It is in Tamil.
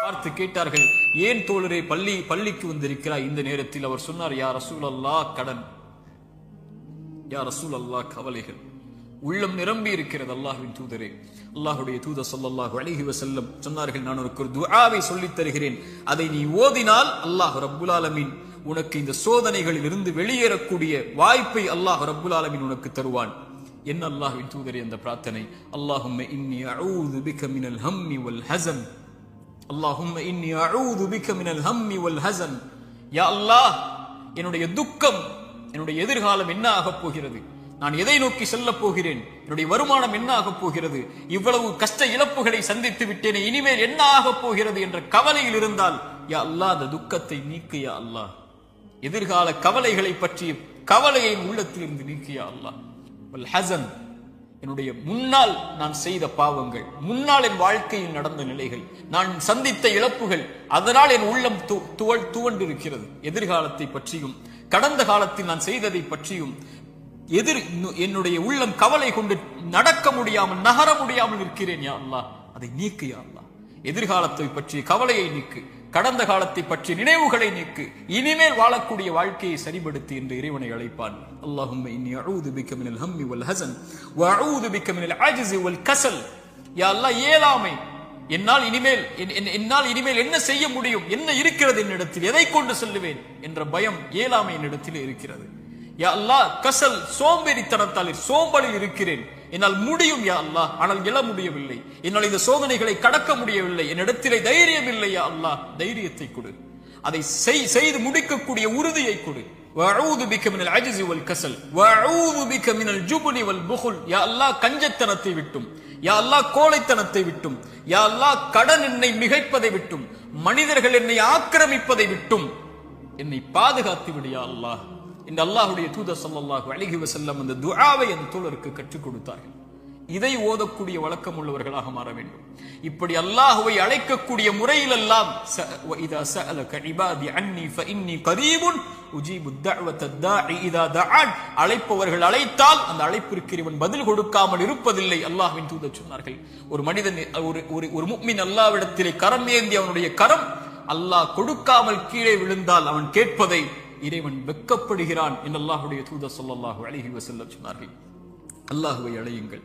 பார்த்து கேட்டார்கள், ஏன் தோழரே பள்ளிக்கு வந்திருக்கிறாய் இந்த நேரத்தில்? அவர் சொன்னார், யா ரசூலல்லாஹ் கடன், யா ரசூலல்லாஹ் கவலைகள், உள்ளம் நிரம்பி இருக்கிறது அல்லாஹ்வின் தூதரே. அல்லாஹ்வுடைய தூதர் ஸல்லல்லாஹு அலைஹி வஸல்லம் சொன்னார்கள், நான் உனக்கு ஒரு துஆவை சொல்லித் தருகிறேன், அதை நீ ஓதினால் அல்லாஹ் ரப்புல் ஆலமீன் உனக்கு இந்த சோதனைகளில் இருந்து வெளியேறக்கூடிய வாய்ப்பை அல்லாஹ் ரப்புல் ஆலமீன் உனக்கு தருவான். என்ன அல்லாஹ்வின் தூதரே அந்த பிரார்த்தனை? அல்லாஹும்ம இன்னி அஊது பிக மினல் ஹம்மி வல் ஹஸன், அல்லாஹும்ம இன்னி அஊது பிக மினல் ஹம்மி வல் ஹஸன். யா அல்லாஹ், என்னுடைய துக்கம், என்னுடைய எதிர்காலம் என்ன ஆகப் போகிறது, நான் எதை நோக்கி செல்லப் போகிறேன், என்னுடைய வருமானம் என்ன ஆகப் போகிறது, இவ்வளவு கஷ்ட இழப்புகளை சந்தித்து விட்டேனே, இனிமேல் என்ன ஆகப் போகிறது என்ற கவலையில் இருந்தால், யா அல்லாஹ் அந்த துக்கத்தை நீக்கு யா அல்லாஹ். எதிர்கால கவலைகளை பற்றிய கவலையை உள்ளத்தில் இருந்து நீக்கு யா அல்லாஹ். வல் ஹஸன், என்னுடைய முன்னால் நான் செய்த பாவங்கள், முன்னால் என் வாழ்க்கையில் நடந்த நிலைகள், நான் சந்தித்த இழப்புகள், அதனால் என் உள்ளம் துவண்டிருக்கிறது. எதிர்காலத்தை பற்றியும் கடந்த காலத்தில் நான் செய்ததை பற்றியும் என்னுடைய உள்ளம் கவலை கொண்டு நடக்க முடியாமல், நகர முடியாமல் இருக்கிறேன் யா அல்லாஹ். அதை நீக்கு யா அல்லாஹ். எதிர்காலத்தை பற்றிய கவலையை நீக்கு, கடந்த காலத்தை பற்றிய நினைவுகளை நீக்கு, இனிமேல் வாழக்கூடிய வாழ்க்கையை சரிபடுத்தி என்று இறைவனை அழைப்பான். அல்லாஹும்ம இன்னி அஊது பிக மினல் ஹம்மி வல் ஹஸன் வ அஊது பிக மினல் அஜ்ஸி வல் கஸல். யா அல்லாஹ், இயலாமை, என்னால் இனிமேல் என்ன செய்ய முடியும், என்ன இருக்கிறது என்னிடத்தில், எதை கொண்டு செல்லுவேன் என்ற பயம், இயலாமை என்னிடத்தில் இருக்கிறது. யா அல்லாஹ், கசல், சோம்பேறித்தனத்தால் சோம்பலில் இருக்கிறேன், என்னால் முடியும் யா அல்லாஹ், ஆனால் எழ முடியவில்லை, என்னால் இந்த சோதனைகளை கடக்க முடியவில்லை, என்னிடத்திலே தைரியம் இல்லை யா அல்லாஹ், தைரியத்தை கொடு, அதை செய்து முடிக்கக்கூடிய உறுதியை கொடு. வஅஊது பிக மினல் அஜ்ஸி வல் கஸல் வஅஊது பிக மினல் ஜுப்னி வல் புகுல். யா அல்லாஹ், கஞ்சத்தனத்தை விட்டும், யா அல்லாஹ் கோழைத்தனத்தை விட்டும், யா அல்லாஹ் கடன் என்னை மிகைப்பதை விட்டும், மனிதர்கள் என்னை ஆக்கிரமிப்பதை விட்டும் என்னை பாதுகாத்து விடு யா அல்லாஹ் இந்த அல்லாஹ்வுடைய தூதர் ஸல்லல்லாஹு அலைஹி வஸல்லம் அந்த துஆவை அந்த தோழருக்கு கற்றுக் கொடுத்தார்கள். இதை ஓதக்கூடிய வழக்கம் உள்ளவர்களாக மாற வேண்டும். இப்படி அல்லாஹ்வை அழைக்கக்கூடிய முறையிலெல்லாம் இதா சஅலக இபாதி அன்னி ஃபஇன்னி கரீபுன் உஜீபு தஅவத தாஇ இதா தஆன். அழைப்பவர்கள் அழைத்தால் அந்த அழைப்பிற்கு இவன் பதில் கொடுக்காமல் இருப்பதில்லை. அல்லாஹ்வின் தூதர் சொன்னார்கள், ஒரு மனிதன், ஒரு முஃமின் அல்லாஹ்விடத்திலே கரம் ஏந்தி அவனுடைய கரம் அல்லாஹ் கொடுக்காமல் கீழே விழுந்தால் அவன் கேட்பதை இறைவன் வெட்கப்படுகிறான் என்று அல்லாஹ்வுடைய தூதர் ஸல்லல்லாஹு அலைஹி வஸல்லம் சொன்னார்கள். அல்லாஹ்வை அழையுங்கள்.